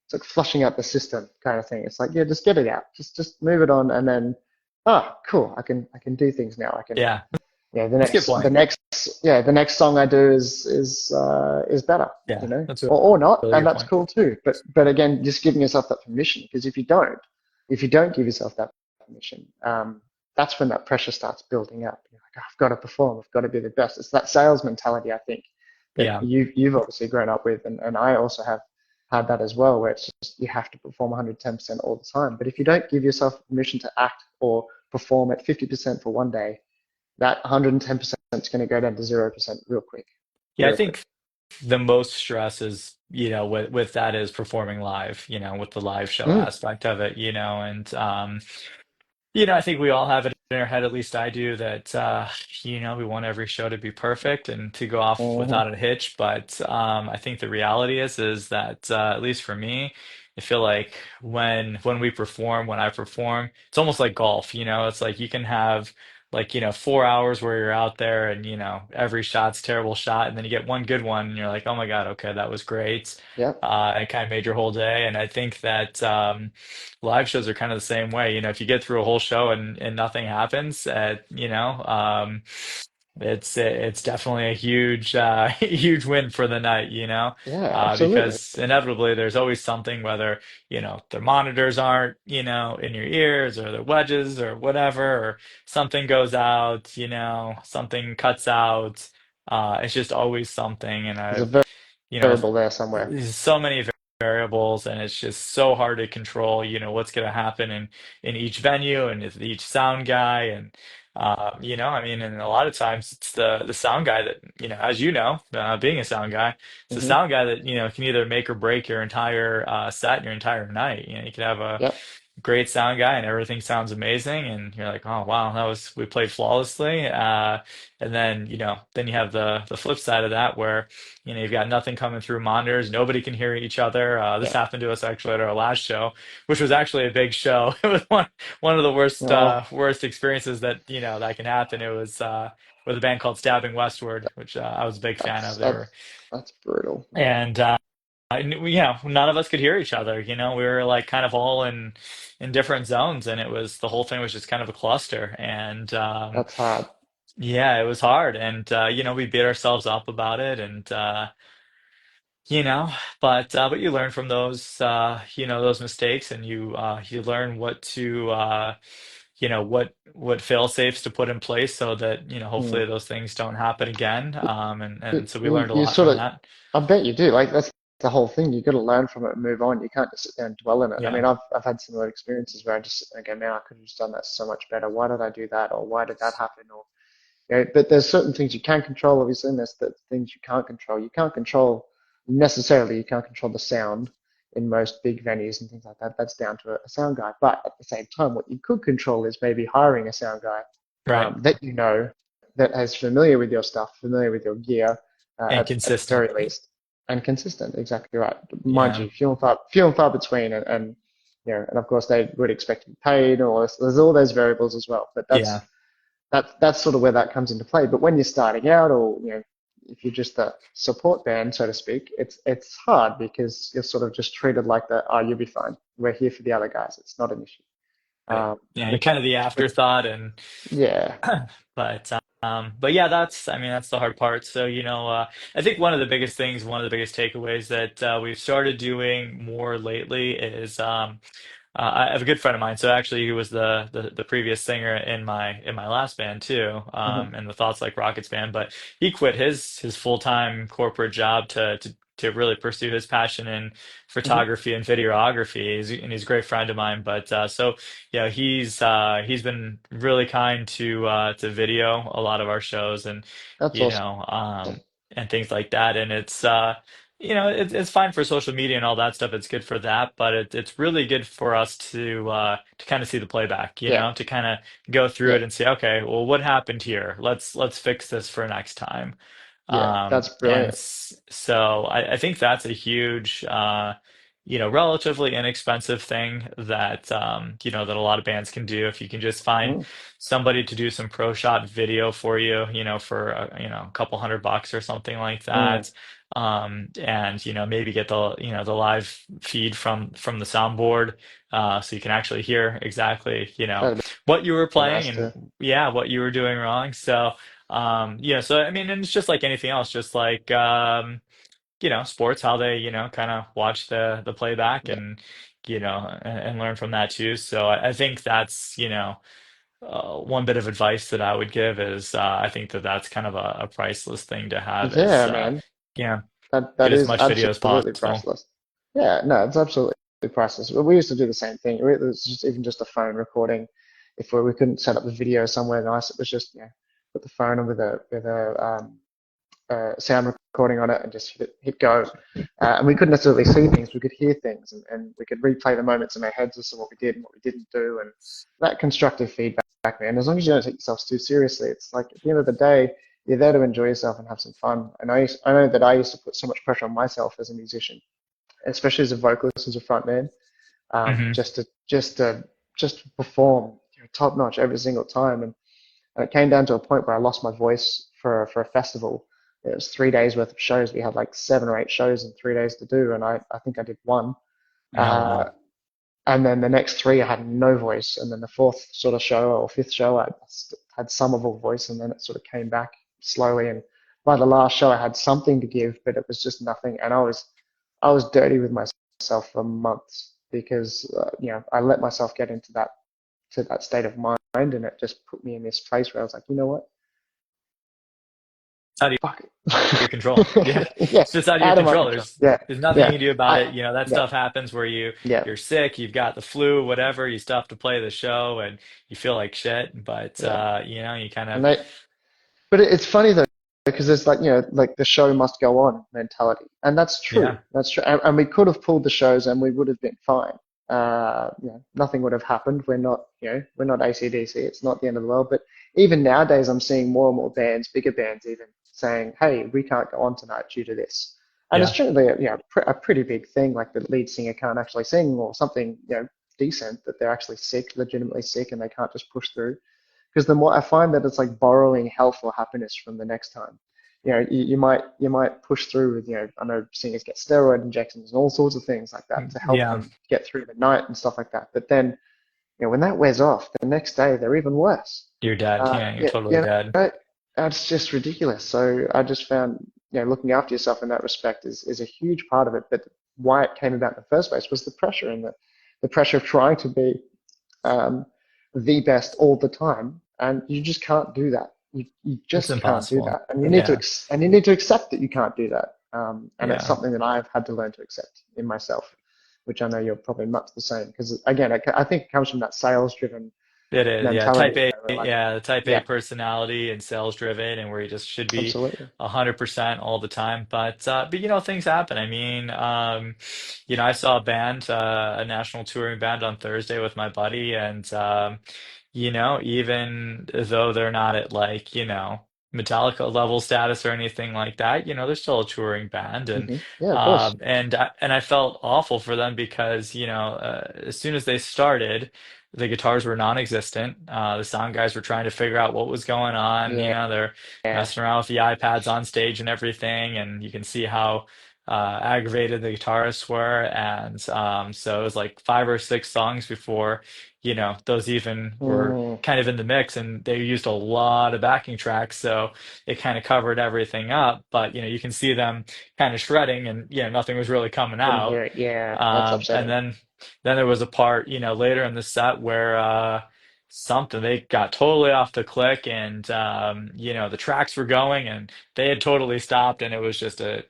it's like flushing out the system kind of thing. It's like, yeah, just get it out. Just move it on, and then, cool. I can do things now. I can Yeah. yeah, That's a good point. the next song I do is better, Yeah. That's a or not, really and good that's point. cool too. But again, just giving yourself that permission, because if you don't give yourself that permission, that's when that pressure starts building up. You're like, "Oh, I've got to perform, I've got to be the best." It's that sales mentality, I think, that Yeah. you've obviously grown up with, and I also have had that as well, where it's just you have to perform 110% all the time. But if you don't give yourself permission to act or perform at 50% for one day, that 110% is going to go down to 0% real quick, Yeah. I real quick. think the most stress is, with that is performing live, with the live show Mm. aspect of it, and I think we all have it in our head, at least I do, that we want every show to be perfect and to go off Hmm. without a hitch. But I think the reality is that at least for me, I feel like when we perform, when I perform, it's almost like golf, it's like you can have like 4 hours where you're out there and every shot's terrible shot, and then you get one good one and you're like, oh my God, okay, that was great. Yep. It kind of made your whole day. And I think that live shows are kind of the same way. If you get through a whole show and nothing happens, it's definitely a huge huge win for the night, Yeah, absolutely. because inevitably there's always something, whether the monitors aren't in your ears, or the wedges or whatever, or something goes out, something cuts out. It's just always something, and There's a I've you know variable there somewhere. there's so many variables, and it's just so hard to control what's going to happen in each venue and with each sound guy. And I mean, and a lot of times it's the sound guy that, as being a sound guy, it's the Hmm. sound guy that can either make or break your entire set, your entire night. You could have a Yep. great sound guy and everything sounds amazing, and you're like, oh wow, we played flawlessly. And then then you have the flip side of that, where you've got nothing coming through monitors, nobody can hear each other. This Yeah. happened to us actually at our last show, which was actually a big show. It was one of the Oh, worst experiences that that can happen. It was with a band called Stabbing Westward, which I was a big fan that's of. They were that's that's brutal. Yeah. and none of us could hear each other. We were like kind of all in different zones, and the whole thing was just kind of a cluster. And That's hard. yeah, it was hard, and we beat ourselves up about it, and you know, but you learn from those mistakes, and you learn what fail safes to put in place, so that Mm. hopefully those things don't happen again. And so we You, learned a you lot sort from of, that. I bet you do. Like that's the whole thing. You got to learn from it and move on. You can't just sit there and dwell in it. I Yeah, mean, I've had similar experiences where I just sit there and go, man, I could have just done that so much better. Why did I do that? Or why did that happen? Or but there's certain things you can control, obviously, and there's the things you can't control. You can't control the sound in most big venues and things like that. That's down to a sound guy. But at the same time, what you could control is maybe hiring a sound guy right. that that is familiar with your stuff, familiar with your gear, And at the consistent. very least, and consistent. Exactly right. Mind Yeah. you, few and far between, and and of course they would expect to be paid, or there's all those variables as well. But Yeah. that's sort of where that comes into play. But when you're starting out, or if you're just a support band, so to speak, it's hard because you're sort of just treated like you'll be fine. We're here for the other guys. It's not an issue. Right. Um, Yeah, you're which kind of the which afterthought. And yeah. but yeah, that's the hard part. So I think one of the biggest takeaways that we've started doing more lately is I have a good friend of mine. So actually, he was the previous singer in my last band too, Hmm. in the Thoughts Like Rockets band. But he quit his full-time corporate job to really pursue his passion in Hmm. photography and videography. And he's a great friend of mine. But so he's been really kind to video a lot of our shows, and That's you awesome. know um, and things like that. And it's it's fine for social media and all that stuff. It's good for that, but it's really good for us to kind of see the playback, Yeah, to kind of go through yeah, it and say, okay, well, what happened here? Let's fix this for next time. yeah. That's And brilliant. so I think that's a huge, relatively inexpensive thing that, that a lot of bands can do. If you can just find Mm, somebody to do some pro shot video for you, for a couple $100 or something like mm. that. And maybe get the live feed from the soundboard, so you can actually hear exactly, That'd what you were be playing nice and to. yeah, what you were doing wrong. So so I mean, and it's just like anything else, just like sports, how they, kind of watch the playback Yeah, and and learn from that too. So I think that's, one bit of advice that I would give is, I think that that's kind of a priceless thing to have is, yeah, man. yeah, That get as is much video as absolutely possible. priceless. Yeah, no, it's absolutely priceless. We used to do the same thing. It was just even just a phone recording. If we couldn't set up the video somewhere nice, it was just put the phone on with a sound recording on it and just hit go. And we couldn't necessarily see things, we could hear things, and we could replay the moments in our heads as to what we did and what we didn't do, and that constructive feedback, man. As long as you don't take yourself too seriously, it's like at the end of the day, you're there to enjoy yourself and have some fun. And I know that I used to put so much pressure on myself as a musician, especially as a vocalist, as a front man, Hmm. just to perform top notch every single time. And it came down to a point where I lost my voice for a festival. It was 3 days worth of shows. We had like 7 or 8 shows in 3 days to do, and I think I did one. Oh Uh, wow. and then the next three, I had no voice. And then the fourth sort of show or fifth show, I had some of a voice, and then it sort of came back slowly. And by the last show, I had something to give, but it was just nothing. And I was dirty with myself for months because I let myself get into that state of mind, and it just put me in this place where I was like, you know what? Out of Fuck your control. Yeah. it. Yeah, It's just out of your out of my control. control. There's Yeah, there's nothing you yeah. can do about it. I That yeah, stuff happens where yeah, you're sick, you've got the flu, whatever, you still have to play the show and you feel like shit, but yeah. you kind of And but it's funny though because it's like like the show must go on mentality, and that's true. yeah. That's true. And we could have pulled the shows, and we would have been fine. Nothing would have happened. We're not AC/DC. It's not the end of the world. But even nowadays, I'm seeing more and more bands, bigger bands, even saying, "Hey, we can't go on tonight due to this." And it's Yeah. generally a pretty big thing. Like the lead singer can't actually sing, or something decent, that they're actually sick, legitimately sick, and they can't just push through. Because the more I find that it's like borrowing health or happiness from the next time. You might push through with I know singers get steroid injections and all sorts of things like that to help Yeah. them get through the night and stuff like that. But then when that wears off, the next day they're even worse. You're dead. Yeah, you're Yeah, totally dead. that's just ridiculous. So I just found looking after yourself in that respect is a huge part of it. But why it came about in the first place was the pressure, and the pressure of trying to be um, the best all the time, and you just can't do that. You It's just can't do impossible. that, and Yeah. you need to accept that you can't do that. And it's Yeah. something that I've had to learn to accept in myself, which I know you're probably much the same. Because again, I think it comes from that sales-driven It is, yeah. mentality, Type A, where like, yeah, the type A yeah, personality and sales driven, and where you just should be absolutely. 100% all the time. But things happen. I mean, I saw a band, a national touring band on Thursday with my buddy, and even though they're not at like, Metallica level status or anything like that, they're still a touring band, and Yeah, of course. I felt awful for them because, as soon as they started. The guitars were non-existent. The sound guys were trying to figure out what was going on. Yeah, They're yeah. messing around with the iPads on stage and everything, and you can see how aggravated the guitarists were. And so it was like 5 or 6 songs before, those even were Mm, kind of in the mix, and they used a lot of backing tracks, so it kind of covered everything up. But you can see them kind of shredding, and nothing was really coming couldn't out. hear it. Yeah, that's And upsetting. then there was a part, later in the set where something they got totally off the click, and the tracks were going and they had totally stopped, and it was just a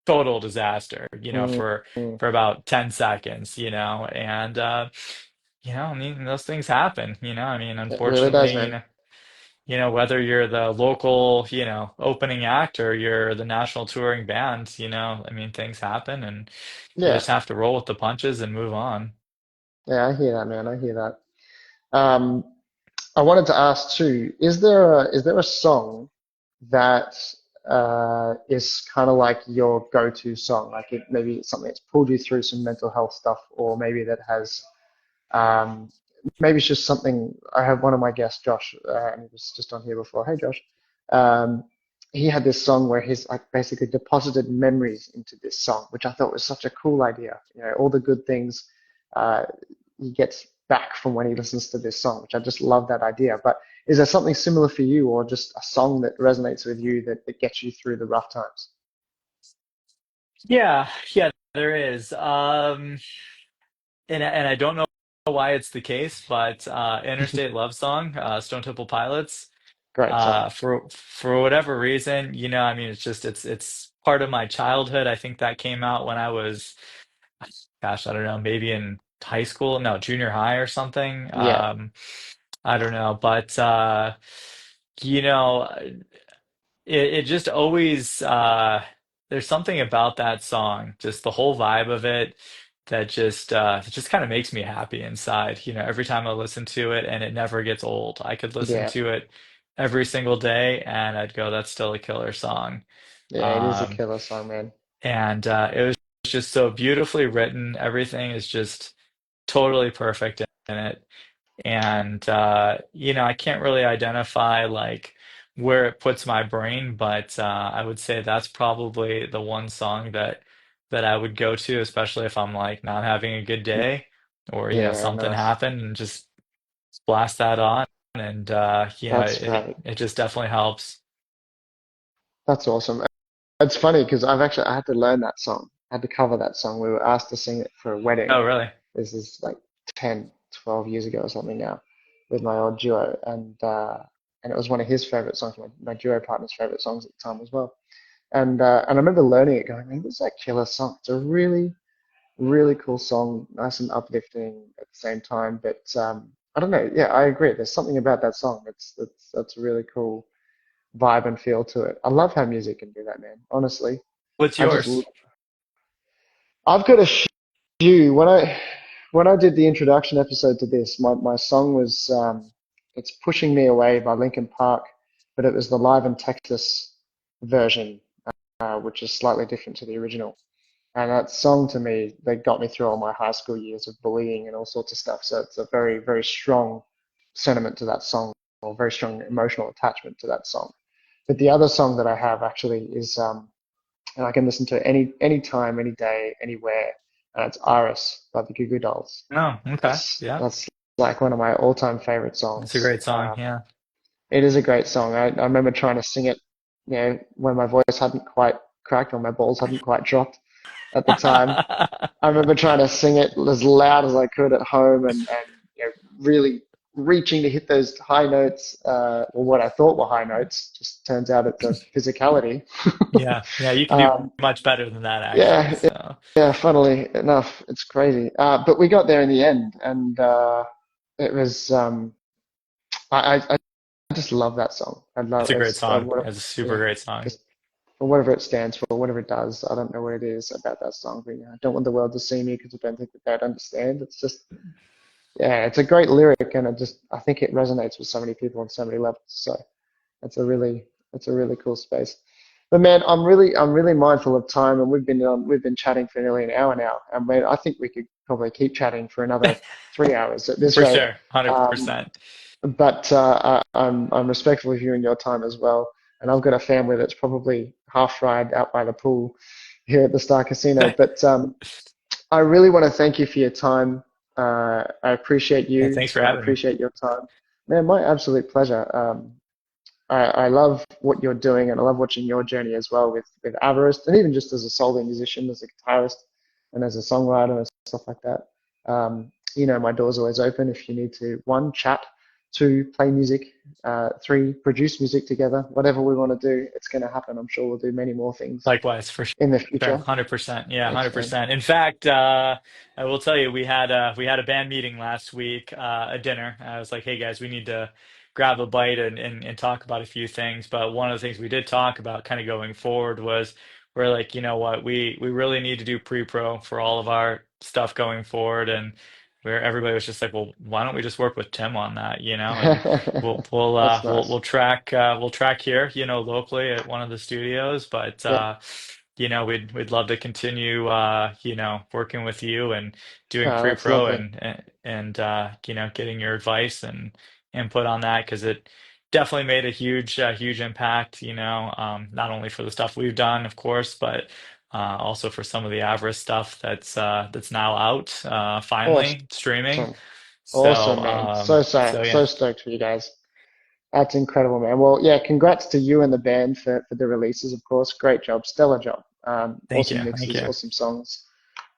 total disaster, Mm, mm. for about 10 seconds, and I mean those things happen, I mean It really does, unfortunately, man. whether you're the local, opening act or you're the national touring band, I mean, things happen and you Yeah, just have to roll with the punches and move on. yeah, I hear that, man. I hear that. Um, I wanted to ask too, is there a song that is kind of like your go-to song? Like maybe it's something that's pulled you through some mental health stuff, or maybe that has um, maybe it's just something. I have one of my guests, Josh, and he was just on here before. Hey, Josh. Um, he had this song where he's like basically deposited memories into this song, which I thought was such a cool idea. You know, all the good things uh, he gets back from when he listens to this song, which I just love that idea. But is there something similar for you, or just a song that resonates with you that gets you through the rough times? Yeah, yeah, there is. And I don't know why it's the case, but Interstate Love Song, Stone Temple Pilots, Great song. for whatever reason, I mean, it's part of my childhood. I think that came out when I was, gosh, I don't know, maybe in high school, no, junior high or something. Yeah, I don't know, but you know, it just always there's something about that song, just the whole vibe of it that just kind of makes me happy inside. Every time I listen to it and it never gets old. I could listen yeah, to it every single day and I'd go, that's still a killer song. yeah. It is a Um, killer song, man. and it was just so beautifully written. Everything is just totally perfect in it. And I can't really identify like where it puts my brain, but I would say that's probably the one song that I would go to, especially if I'm like not having a good day or Yeah, something nice. happened and just blast that on and That's it great. it just definitely helps. That's awesome. It's funny because I had to learn that song. I had to cover that song. We were asked to sing it for a wedding. Oh, really? This is like 10, 12 years ago or something now with my old duo. And it was one of his favorite songs, my duo partner's favorite songs at the time as well. And I remember learning it going, man, this is a killer song. It's a really, really cool song, nice and uplifting at the same time. But I don't know. Yeah, I agree. There's something about that song that's a really cool vibe and feel to it. I love how music can do that, man. Honestly, What's I just yours? I've got a few. When I did the introduction episode to this, my song was "It's Pushing Me Away" by Linkin Park, but it was the Live in Texas version, which is slightly different to the original. And that song to me, they got me through all my high school years of bullying and all sorts of stuff. So it's a very, very strong sentiment to that song, or very strong emotional attachment to that song. But the other song that I have actually is, and I can listen to it any time, any day, anywhere. And it's Iris by the Goo Goo Dolls. Oh, okay. Yeah. That's like one of my all-time favorite It's a songs. great song. Yeah. It is a great song. I remember trying to sing it, when my voice hadn't quite cracked or my balls hadn't quite dropped at the time. I remember trying to sing it as loud as I could at home and really reaching to hit those high notes, or what I thought were high notes. Just turns out it's a physicality. Yeah. Yeah, you can do Um, much better than that actually. yeah, So yeah, funnily enough, it's crazy. But we got there in the end, and it was. I just love that song. I love it's a great as song. what, It's a super yeah, great song. just for whatever it stands for, whatever it does. I don't know what it is about that song, but I don't want the world to see me because I don't think that they'd understand. It's just, yeah, it's a great lyric, and I think it resonates with so many people on so many levels. So it's a really, it's a really cool space. But man, I'm really mindful of time, and we've been chatting for nearly an hour now, and man, I think we could probably keep chatting for another 3 hours at this For rate. sure. Um, 100%. but I'm respectful of you and your time as well. And I've got a family that's probably half fried out by the pool here at the Star Casino. But I really want to thank you for your time. I appreciate Yeah, you. thanks for I having me. appreciate your time. Man, my absolute pleasure. I love what you're doing, and I love watching your journey as well with Avarist, and even just as a solo musician, as a guitarist, and as a songwriter and stuff like that. My door's always open if you need to, one, chat, two, play music, three, produce music together. Whatever we want to do, it's going to happen. I'm sure we'll do many more things Likewise, for in the sure. future. 100%. Yeah, Thanks, man. 100%. In fact, I will tell you, we had a band meeting last week, a dinner. I was like, "Hey guys, we need to grab a bite and talk about a few things. But one of the things we did talk about kind of going forward was we're like, you know what, we really need to do pre-pro for all of our stuff going forward. And where everybody was just like, well, why don't we just work with Tim on that, you know? And That's nice. we'll track here, you know, locally at one of the studios. But Yeah. you know, we'd love to continue you know, working with you and doing Oh, that's pre-pro lovely. and you know, getting your advice and input on that because it definitely made a huge impact, you know, not only for the stuff we've done, of course, but also for some of the Avarice stuff that's now out finally streaming. Awesome. So Awesome, man. So, so, so yeah, so stoked for you guys. That's incredible, man. Well, yeah, congrats to you and the band for the releases, of course. Great job. Stellar job. thank you, Awesome thank mixes, you. awesome songs.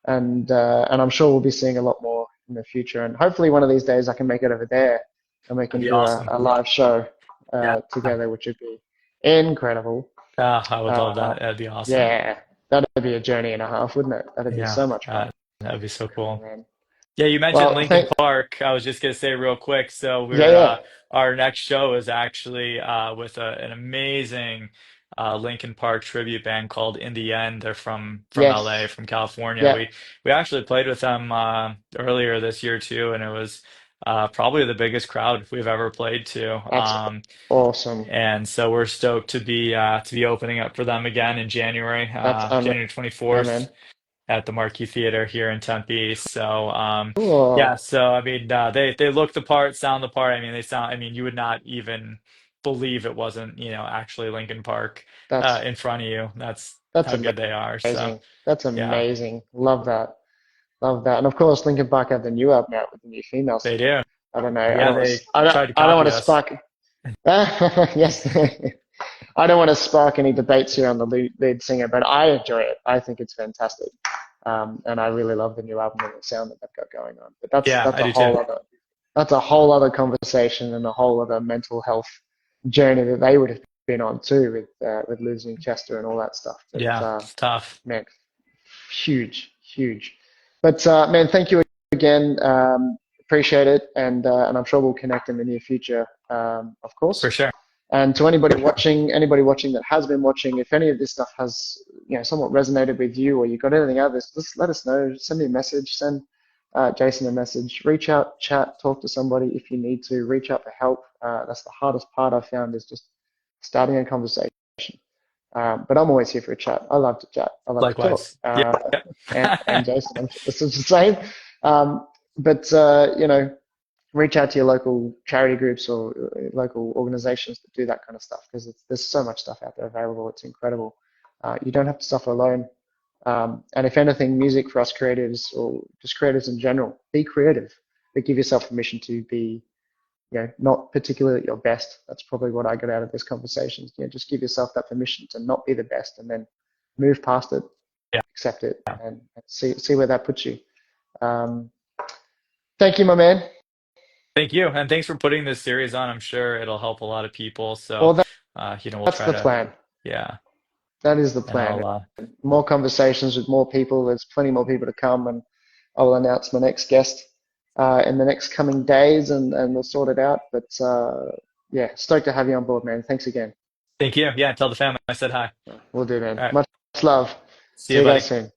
And I'm sure we'll be seeing a lot more in the future. And hopefully one of these days I can make it over there and we That'd can be do awesome. a live show Yeah, together, which would be incredible. I would love Uh, that. That'd be awesome. yeah, that'd be a journey and a half, wouldn't it? That'd be Yeah, so much fun. that'd be so Oh, cool. man. Yeah, you mentioned Well, Lincoln Park. I was just gonna say real quick. So yeah, we're yeah. our next show is actually with an amazing Lincoln Park tribute band called In the End. They're from LA, Yes. from California. Yeah. We actually played with them earlier this year too, and it was probably the biggest crowd we've ever played to. That's awesome. And so we're stoked to be opening up for them again in January, That's unreal, January 24th man. at the Marquee Theater here in Tempe. So yeah, Cool. so I mean they look the part, sound the part. I mean they sound I mean you would not even believe it wasn't, you know, actually Linkin Park That's in front of you. That's that's how good they are. So amazing. That's yeah, amazing. Love that. Love that. And of course, Linkin Park have the new album out with the new female they singer. do. I don't know. Yeah, they tried to I don't want copy to us. spark. Yes. I don't want to spark any debates here on the lead singer, but I enjoy it. I think it's fantastic. And I really love the new album and the sound that they've got going on. But Yeah, I do too. that's a whole other conversation and a whole other mental health journey that they would have been on too with losing Chester and all that stuff. But Yeah, it's tough. man, huge, huge. But man, thank you again. Appreciate it, and I'm sure we'll connect in the near future, of For course. sure. And to anybody watching that has been watching, if any of this stuff has somewhat resonated with you, or you got anything out of this, just let us know. Send me a message. Send Jason a message. Reach out, chat, talk to somebody if you need to. Reach out for help. That's the hardest part I've found is just starting a conversation. But I'm always here for a chat. I love to chat. I love to talk. Likewise. Yeah. And Jason, I'm sure this is the same. But reach out to your local charity groups or local organizations that do that kind of stuff because there's so much stuff out there available. It's incredible. You don't have to suffer alone. And if anything, music for us creatives or just creatives in general, be creative, but give yourself permission to be, not particularly at your best. That's probably what I got out of this conversation. Just give yourself that permission to not be the best and then move past it, Yeah. accept it, and see where that puts you. Um, Thank you, my man. Thank you. And thanks for putting this series on. I'm sure it'll help a lot of people. So Well, you know, we'll that's try the to plan. yeah. That is the And plan. I'll More conversations with more people. There's plenty more people to come, and I will announce my next guest in the next coming days, and we'll sort it out. But yeah, stoked to have you on board, man. Thanks again. thank you. Yeah, tell the family I said hi. We'll do, man. All right. Much love. See See you, you guys buddy. soon.